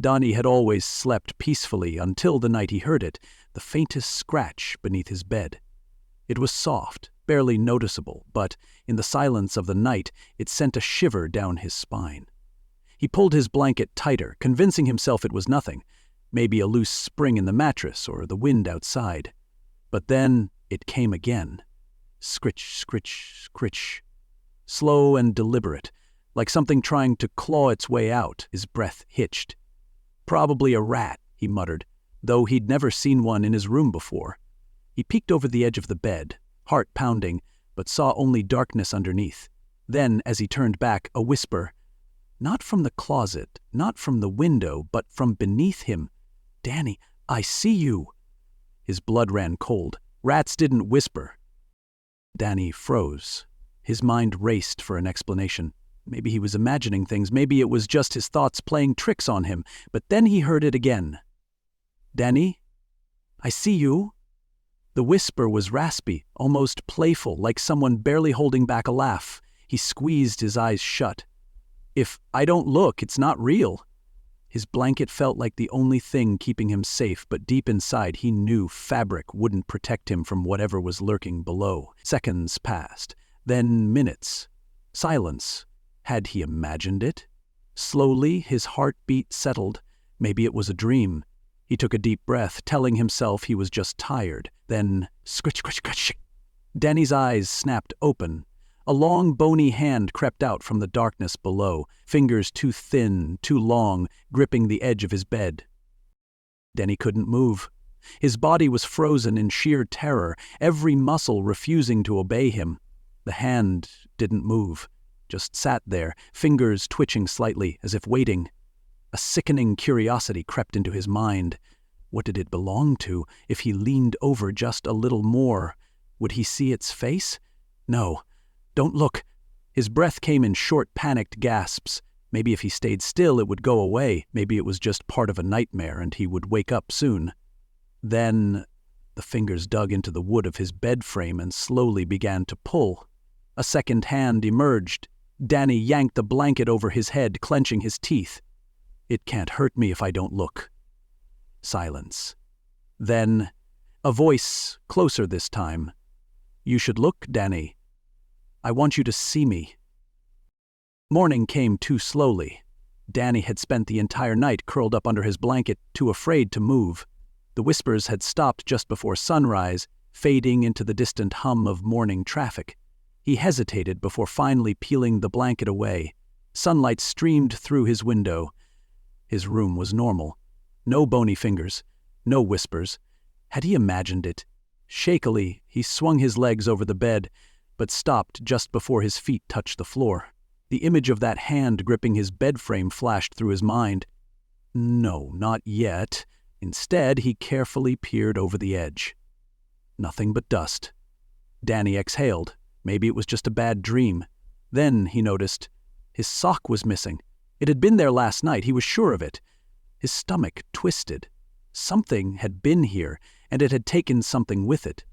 Donnie had always slept peacefully until the night he heard it, the faintest scratch beneath his bed. It was soft, barely noticeable, but in the silence of the night it sent a shiver down his spine. He pulled his blanket tighter, convincing himself it was nothing, maybe a loose spring in the mattress or the wind outside. But then it came again. Scritch, scritch, scritch. Slow and deliberate, like something trying to claw its way out. His breath hitched. Probably a rat, he muttered, though he'd never seen one in his room before. He peeked over the edge of the bed, heart pounding, but saw only darkness underneath. Then, as he turned back, a whisper. Not from the closet, not from the window, but from beneath him. "Danny, I see you." His blood ran cold. Rats didn't whisper. Danny froze. His mind raced for an explanation. Maybe he was imagining things, maybe it was just his thoughts playing tricks on him, but then he heard it again. "Danny, I see you." The whisper was raspy, almost playful, like someone barely holding back a laugh. He squeezed his eyes shut. "If I don't look, it's not real." His blanket felt like the only thing keeping him safe, but deep inside he knew fabric wouldn't protect him from whatever was lurking below. Seconds passed, then minutes. Silence. Had he imagined it? Slowly, his heartbeat settled. Maybe it was a dream. He took a deep breath, telling himself he was just tired. Then, scritch, scritch, scritch. Danny's eyes snapped open. A long, bony hand crept out from the darkness below, fingers too thin, too long, gripping the edge of his bed. Danny couldn't move. His body was frozen in sheer terror, every muscle refusing to obey him. The hand didn't move, just sat there, fingers twitching slightly, as if waiting. A sickening curiosity crept into his mind. What did it belong to? If he leaned over just a little more, would he see its face? No. "Don't look." His breath came in short, panicked gasps. Maybe if he stayed still, it would go away. Maybe it was just part of a nightmare and he would wake up soon. Then the fingers dug into the wood of his bed frame and slowly began to pull. A second hand emerged. Danny yanked the blanket over his head, clenching his teeth. "It can't hurt me if I don't look." Silence. Then a voice, closer this time. "You should look, Danny. I want you to see me." Morning came too slowly. Danny had spent the entire night curled up under his blanket, too afraid to move. The whispers had stopped just before sunrise, fading into the distant hum of morning traffic. He hesitated before finally peeling the blanket away. Sunlight streamed through his window. His room was normal. No bony fingers, no whispers. Had he imagined it? Shakily, he swung his legs over the bed, but stopped just before his feet touched the floor. The image of that hand gripping his bed frame flashed through his mind. No, not yet. Instead, he carefully peered over the edge. Nothing but dust. Danny exhaled. Maybe it was just a bad dream. Then he noticed his sock was missing. It had been there last night, he was sure of it. His stomach twisted. Something had been here, and it had taken something with it.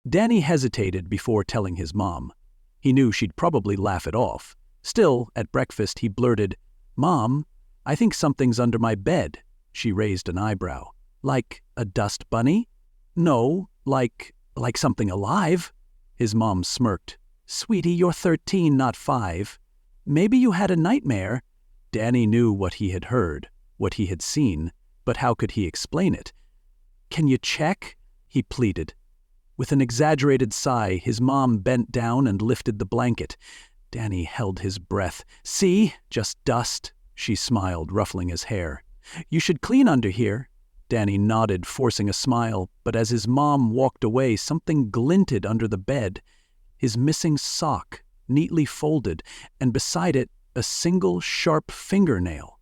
Danny hesitated before telling his mom. He knew she'd probably laugh it off. Still, at breakfast he blurted, "Mom, I think something's under my bed." She raised an eyebrow. "Like a dust bunny?" "No, like something alive." His mom smirked. "Sweetie, you're 13, not 5. Maybe you had a nightmare." Danny knew what he had heard, what he had seen, but how could he explain it? "Can you check?" he pleaded. With an exaggerated sigh, his mom bent down and lifted the blanket. Danny held his breath. "See? Just dust." She smiled, ruffling his hair. "You should clean under here." Danny nodded, forcing a smile, but as his mom walked away, something glinted under the bed. His missing sock, neatly folded, and beside it, a single sharp fingernail.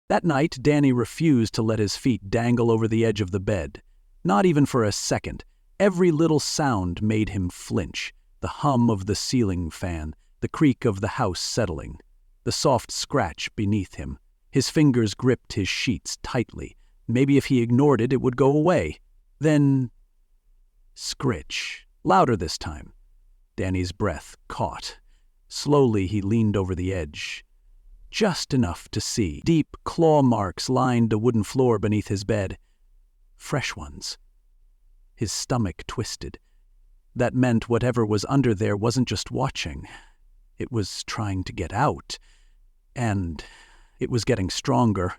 That night, Danny refused to let his feet dangle over the edge of the bed. Not even for a second. Every little sound made him flinch. The hum of the ceiling fan, the creak of the house settling, the soft scratch beneath him. His fingers gripped his sheets tightly. Maybe if he ignored it, it would go away. Then, scritch, louder this time. Danny's breath caught. Slowly he leaned over the edge. just enough to see. Deep claw marks lined the wooden floor beneath his bed. Fresh ones. His stomach twisted. That meant whatever was under there wasn't just watching. It was trying to get out. And it was getting stronger.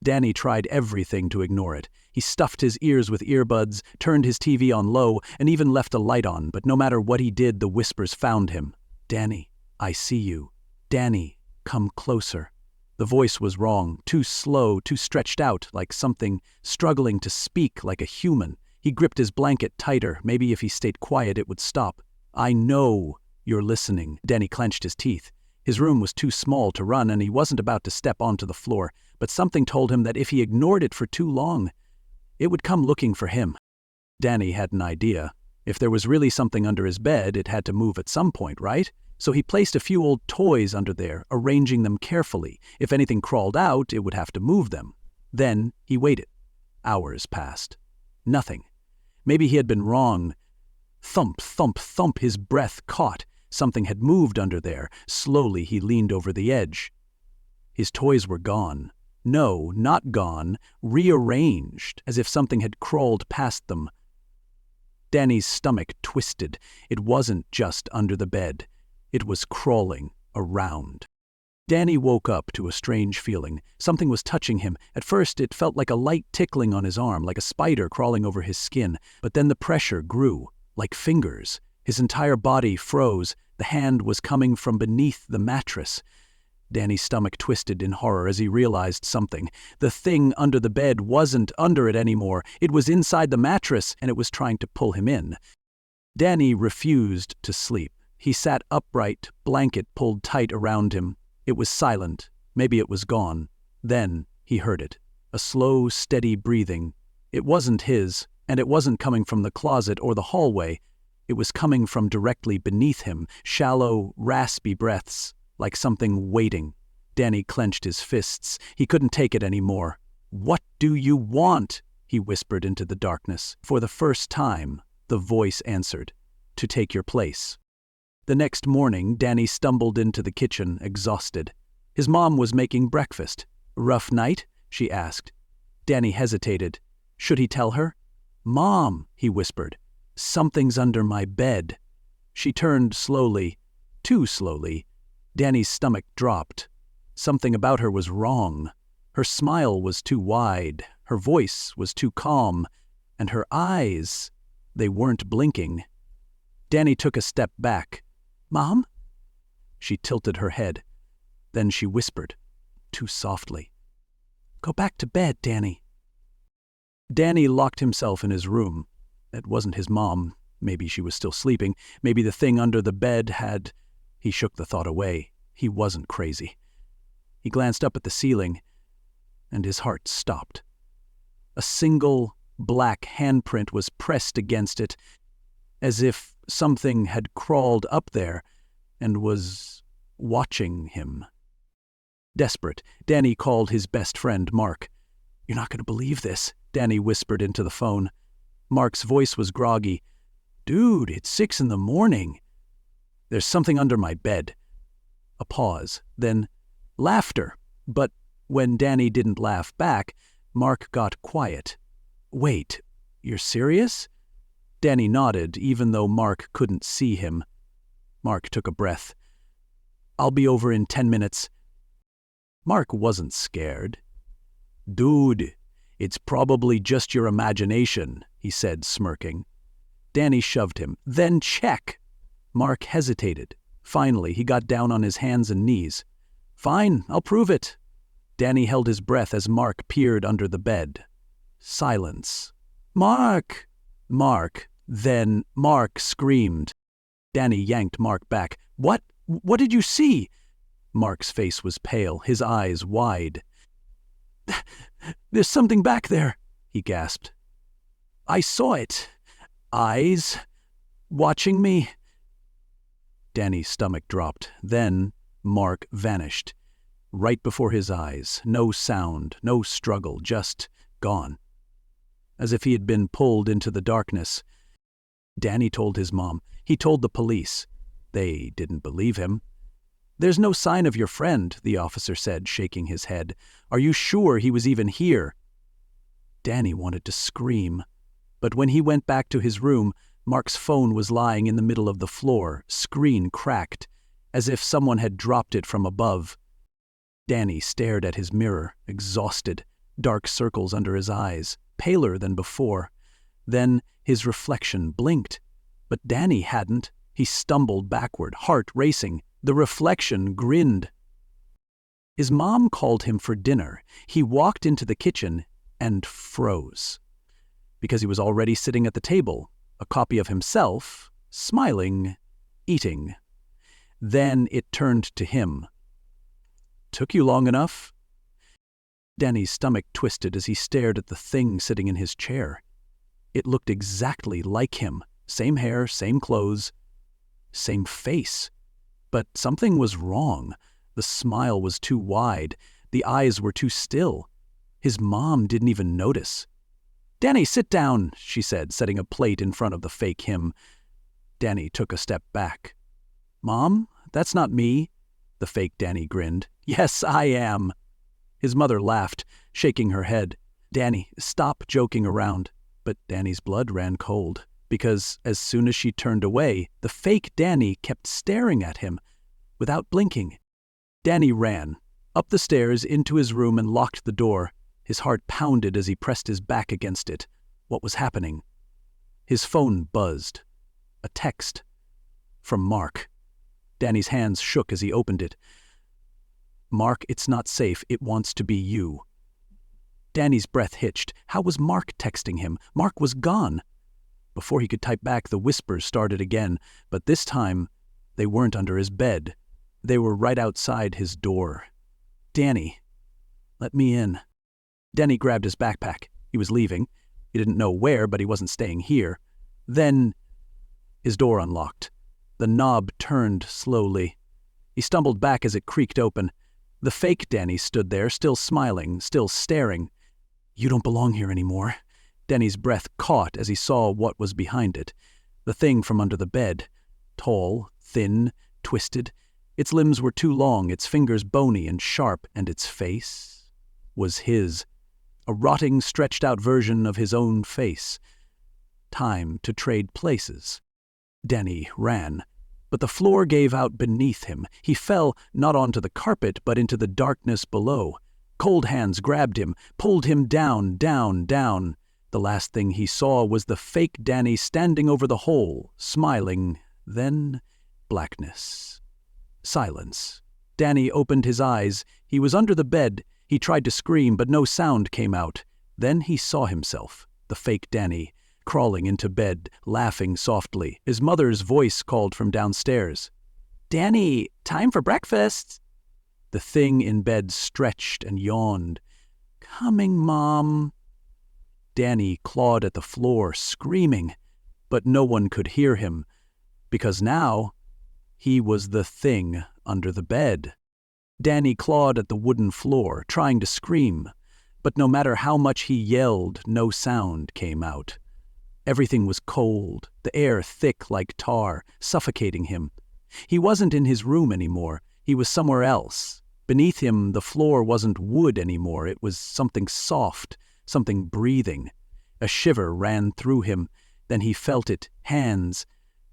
Danny tried everything to ignore it. He stuffed his ears with earbuds, turned his TV on low, and even left a light on, but no matter what he did, the whispers found him. "Danny, I see you. Danny, come closer." The voice was wrong, too slow, too stretched out, like something struggling to speak like a human. He gripped his blanket tighter. Maybe if he stayed quiet, it would stop. "I know you're listening." Danny clenched his teeth. His room was too small to run, and he wasn't about to step onto the floor, but something told him that if he ignored it for too long, it would come looking for him. Danny had an idea. If there was really something under his bed, it had to move at some point, right? So he placed a few old toys under there, arranging them carefully. If anything crawled out, it would have to move them. Then he waited. Hours passed. Nothing. Maybe he had been wrong. Thump, thump, thump, his breath caught. Something had moved under there. Slowly he leaned over the edge. His toys were gone. No, not gone, rearranged, as if something had crawled past them. Danny's stomach twisted. It wasn't just under the bed. It was crawling around. Danny woke up to a strange feeling. Something was touching him. At first, it felt like a light tickling on his arm, like a spider crawling over his skin. But then the pressure grew, like fingers. His entire body froze. The hand was coming from beneath the mattress. Danny's stomach twisted in horror as he realized something. The thing under the bed wasn't under it anymore. It was inside the mattress, and it was trying to pull him in. Danny refused to sleep. He sat upright, blanket pulled tight around him. It was silent. Maybe it was gone. Then he heard it. A slow, steady breathing. It wasn't his, and it wasn't coming from the closet or the hallway. It was coming from directly beneath him, shallow, raspy breaths, like something waiting. Danny clenched his fists. He couldn't take it anymore. "What do you want?" he whispered into the darkness. For the first time, the voice answered, "To take your place." The next morning, Danny stumbled into the kitchen, exhausted. His mom was making breakfast. "Rough night?" she asked. Danny hesitated. Should he tell her? "Mom," he whispered, "something's under my bed." She turned slowly, too slowly. Danny's stomach dropped. Something about her was wrong. Her smile was too wide, her voice was too calm, and her eyes, they weren't blinking. Danny took a step back. "Mom?" She tilted her head. Then she whispered, too softly, "Go back to bed, Danny." Danny locked himself in his room. It wasn't his mom. Maybe she was still sleeping. Maybe the thing under the bed had... He shook the thought away. He wasn't crazy. He glanced up at the ceiling, and his heart stopped. A single black handprint was pressed against it, as if something had crawled up there and was watching him. Desperate, Danny called his best friend, Mark. "You're not going to believe this," Danny whispered into the phone. Mark's voice was groggy. "Dude, it's 6 a.m. There's something under my bed." A pause, then laughter. But when Danny didn't laugh back, Mark got quiet. "Wait, you're serious?" Danny nodded, even though Mark couldn't see him. Mark took a breath. "I'll be over in 10 minutes. Mark wasn't scared. "Dude, it's probably just your imagination," he said, smirking. Danny shoved him. "Then check." Mark hesitated. Finally, he got down on his hands and knees. "Fine, I'll prove it." Danny held his breath as Mark peered under the bed. Silence. "Mark!" "Mark." Then Mark screamed. Danny yanked Mark back. What did you see?" Mark's face was pale, his eyes wide. "There's something back there," he gasped. "I saw it. Eyes. Watching me." Danny's stomach dropped. Then Mark vanished. Right before his eyes. No sound, no struggle, just gone. As if he had been pulled into the darkness. Danny told his mom. He told the police. They didn't believe him. "There's no sign of your friend," the officer said, shaking his head. "Are you sure he was even here?" Danny wanted to scream. But when he went back to his room, Mark's phone was lying in the middle of the floor, screen cracked, as if someone had dropped it from above. Danny stared at his mirror, exhausted, dark circles under his eyes, paler than before. Then his reflection blinked. But Danny hadn't. He stumbled backward, heart racing. The reflection grinned. His mom called him for dinner. He walked into the kitchen and froze. Because he was already sitting at the table, a copy of himself, smiling, eating. Then it turned to him. "Took you long enough?" Danny's stomach twisted as he stared at the thing sitting in his chair. It looked exactly like him. Same hair, same clothes, same face. But something was wrong. The smile was too wide. The eyes were too still. His mom didn't even notice. "Danny, sit down," she said, setting a plate in front of the fake him. Danny took a step back. "Mom, that's not me." The fake Danny grinned. "Yes, I am." His mother laughed, shaking her head. "Danny, stop joking around." But Danny's blood ran cold, because as soon as she turned away, the fake Danny kept staring at him, without blinking. Danny ran, up the stairs into his room and locked the door. His heart pounded as he pressed his back against it. What was happening? His phone buzzed. A text. From Mark. Danny's hands shook as he opened it. "Mark, it's not safe. It wants to be you." Danny's breath hitched. How was Mark texting him? Mark was gone. Before he could type back, the whispers started again, but this time they weren't under his bed. They were right outside his door. "Danny, let me in." Danny grabbed his backpack. He was leaving. He didn't know where, but he wasn't staying here. Then his door unlocked. The knob turned slowly. He stumbled back as it creaked open. The fake Danny stood there, still smiling, still staring. "You don't belong here anymore." Danny's breath caught as he saw what was behind it. The thing from under the bed. Tall, thin, twisted. Its limbs were too long, its fingers bony and sharp, and its face was his. A rotting, stretched-out version of his own face. Time to trade places. Danny ran. But the floor gave out beneath him. He fell, not onto the carpet, but into the darkness below. Cold hands grabbed him, pulled him down, down, down. The last thing he saw was the fake Danny standing over the hole, smiling. Then blackness. Silence. Danny opened his eyes. He was under the bed. He tried to scream, but no sound came out. Then he saw himself, the fake Danny, crawling into bed, laughing softly. His mother's voice called from downstairs. "Danny, time for breakfast." The thing in bed stretched and yawned. "Coming, Mom." Danny clawed at the floor, screaming, but no one could hear him, because now he was the thing under the bed. Danny clawed at the wooden floor, trying to scream, but no matter how much he yelled, no sound came out. Everything was cold, the air thick like tar, suffocating him. He wasn't in his room anymore. He was somewhere else. Beneath him, the floor wasn't wood anymore. It was something soft, something breathing. A shiver ran through him. Then he felt it, hands,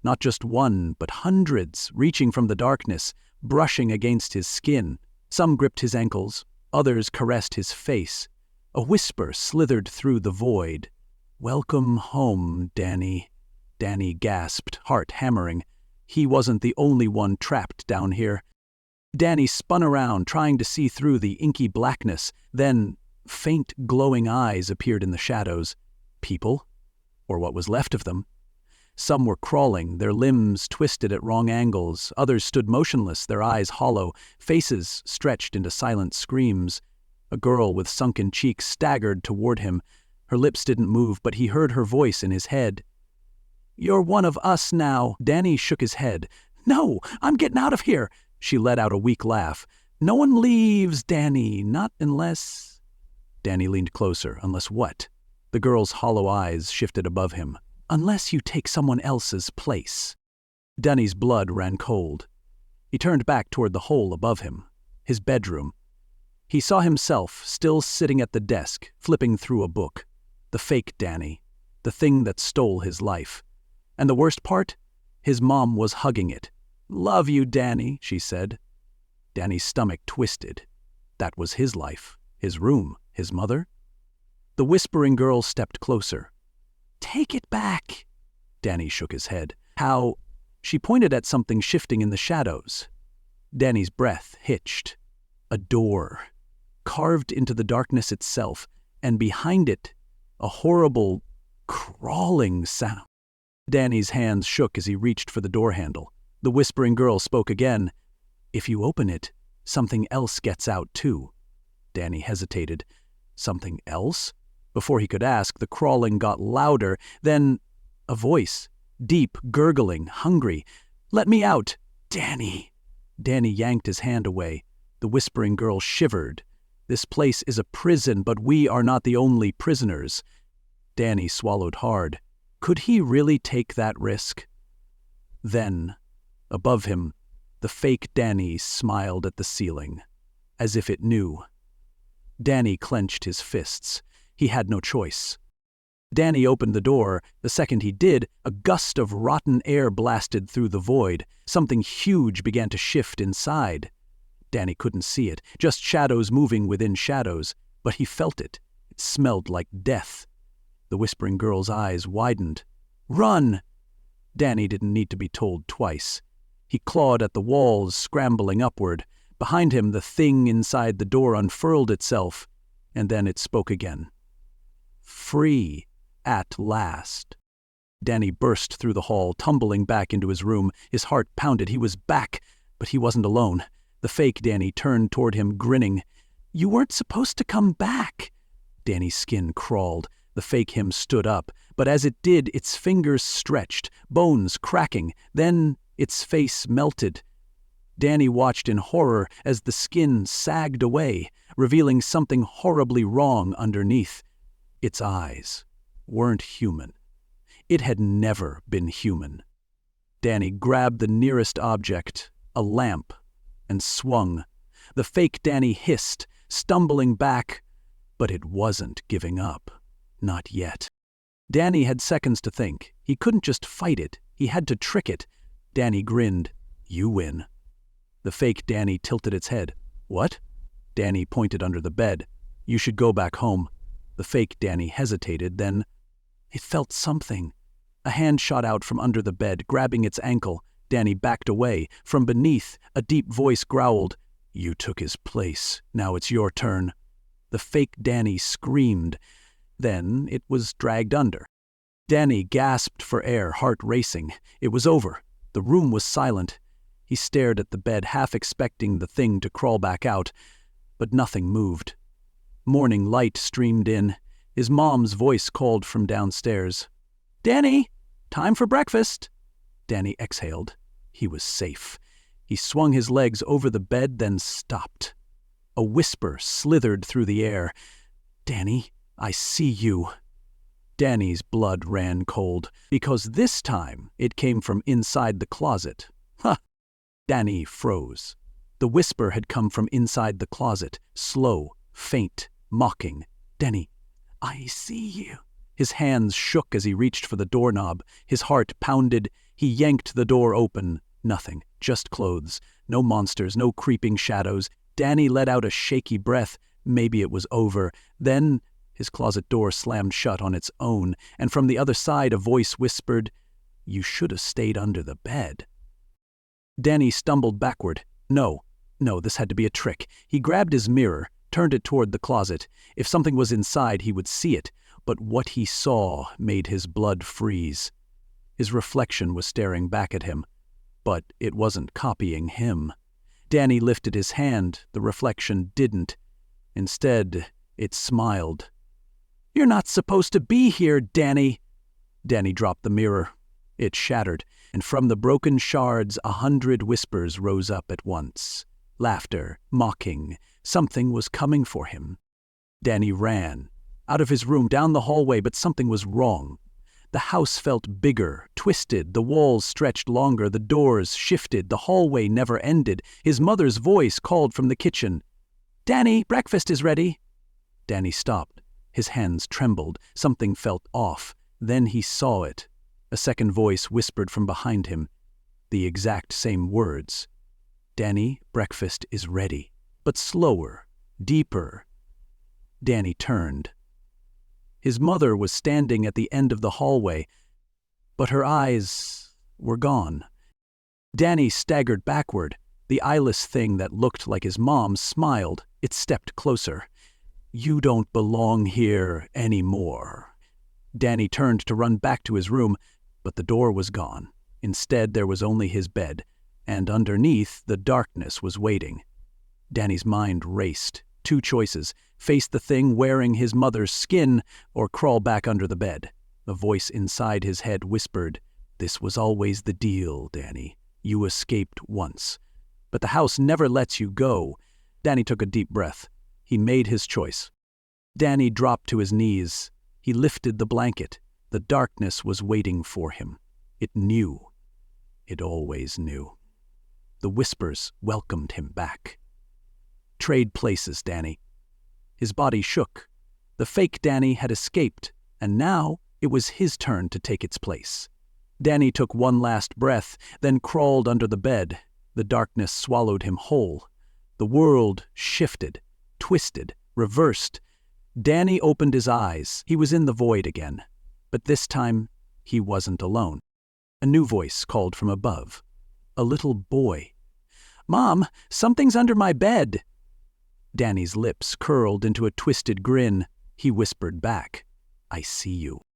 not just one, but hundreds, reaching from the darkness, brushing against his skin. Some gripped his ankles, others caressed his face. A whisper slithered through the void. "Welcome home, Danny." Danny gasped, heart hammering. He wasn't the only one trapped down here. Danny spun around, trying to see through the inky blackness. Then faint, glowing eyes appeared in the shadows. People? Or what was left of them? Some were crawling, their limbs twisted at wrong angles. Others stood motionless, their eyes hollow, faces stretched into silent screams. A girl with sunken cheeks staggered toward him. Her lips didn't move, but he heard her voice in his head. "You're one of us now." Danny shook his head. "No, I'm getting out of here." She let out a weak laugh. "No one leaves, Danny, not unless—" Danny leaned closer. "Unless what?" The girl's hollow eyes shifted above him. "Unless you take someone else's place." Danny's blood ran cold. He turned back toward the hole above him, his bedroom. He saw himself still sitting at the desk, flipping through a book. The fake Danny, the thing that stole his life. And the worst part? His mom was hugging it. "Love you, Danny," she said. Danny's stomach twisted. That was his life, his room, his mother. The whispering girl stepped closer. "Take it back." Danny shook his head. "How?" She pointed at something shifting in the shadows. Danny's breath hitched. A door, carved into the darkness itself, and behind it, a horrible, crawling sound. Danny's hands shook as he reached for the door handle. The whispering girl spoke again. "If you open it, something else gets out too." Danny hesitated. Something else? Before he could ask, the crawling got louder. Then a voice, deep, gurgling, hungry. "Let me out, Danny." Danny yanked his hand away. The whispering girl shivered. "This place is a prison, but we are not the only prisoners." Danny swallowed hard. Could he really take that risk? Then, above him, the fake Danny smiled at the ceiling, as if it knew. Danny clenched his fists. He had no choice. Danny opened the door. The second he did, a gust of rotten air blasted through the void. Something huge began to shift inside. Danny couldn't see it, just shadows moving within shadows, but he felt it. It smelled like death. The whispering girl's eyes widened. "Run!" Danny didn't need to be told twice. He clawed at the walls, scrambling upward. Behind him, the thing inside the door unfurled itself, and then it spoke again. Free, at last. Danny burst through the hall, tumbling back into his room. His heart pounded. He was back, but he wasn't alone. The fake Danny turned toward him, grinning. "You weren't supposed to come back." Danny's skin crawled. The fake him stood up, but as it did, its fingers stretched, bones cracking. Then its face melted. Danny watched in horror as the skin sagged away, revealing something horribly wrong underneath. Its eyes weren't human. It had never been human. Danny grabbed the nearest object, a lamp, and swung. The fake Danny hissed, stumbling back, but it wasn't giving up. Not yet. Danny had seconds to think. He couldn't just fight it. He had to trick it. Danny grinned. "You win." The fake Danny tilted its head. "What?" Danny pointed under the bed. "You should go back home." The fake Danny hesitated, then it felt something. A hand shot out from under the bed, grabbing its ankle. Danny backed away. From beneath, a deep voice growled, "You took his place. Now it's your turn." The fake Danny screamed. Then it was dragged under. Danny gasped for air, heart racing. It was over. The room was silent. He stared at the bed, half expecting the thing to crawl back out, but nothing moved. Morning light streamed in. His mom's voice called from downstairs. "Danny, time for breakfast." Danny exhaled. He was safe. He swung his legs over the bed, then stopped. A whisper slithered through the air. "Danny, I see you." Danny's blood ran cold, because this time it came from inside the closet. Huh! Danny froze. The whisper had come from inside the closet, slow, faint, mocking. "Danny, I see you." His hands shook as he reached for the doorknob. His heart pounded. He yanked the door open. Nothing, just clothes. No monsters, no creeping shadows. Danny let out a shaky breath. Maybe it was over. Then his closet door slammed shut on its own, and from the other side a voice whispered, "You should have stayed under the bed." Danny stumbled backward. No, this had to be a trick. He grabbed his mirror, turned it toward the closet. If something was inside, he would see it, but what he saw made his blood freeze. His reflection was staring back at him, but it wasn't copying him. Danny lifted his hand. The reflection didn't. Instead, it smiled. "You're not supposed to be here, Danny." Danny dropped the mirror. It shattered, and from the broken shards 100 whispers rose up at once. Laughter, mocking. Something was coming for him. Danny ran. Out of his room, down the hallway, but something was wrong. The house felt bigger, twisted, the walls stretched longer, the doors shifted, the hallway never ended. His mother's voice called from the kitchen. "Danny, breakfast is ready." Danny stopped. His hands trembled. Something felt off. Then he saw it. A second voice whispered from behind him. The exact same words. "Danny, breakfast is ready." But slower, deeper. Danny turned. His mother was standing at the end of the hallway, but her eyes were gone. Danny staggered backward. The eyeless thing that looked like his mom smiled. It stepped closer. "You don't belong here anymore." Danny turned to run back to his room, but the door was gone. Instead, there was only his bed, and underneath, the darkness was waiting. Danny's mind raced. Two choices: face the thing wearing his mother's skin, or crawl back under the bed. A voice inside his head whispered, "This was always the deal, Danny. You escaped once. But the house never lets you go." Danny took a deep breath. He made his choice. Danny dropped to his knees. He lifted the blanket. The darkness was waiting for him. It knew. It always knew. The whispers welcomed him back. "Trade places, Danny." His body shook. The fake Danny had escaped, and now it was his turn to take its place. Danny took one last breath, then crawled under the bed. The darkness swallowed him whole. The world shifted, twisted, reversed. Danny opened his eyes. He was in the void again. But this time, he wasn't alone. A new voice called from above. A little boy. "Mom, something's under my bed." Danny's lips curled into a twisted grin. He whispered back, "I see you."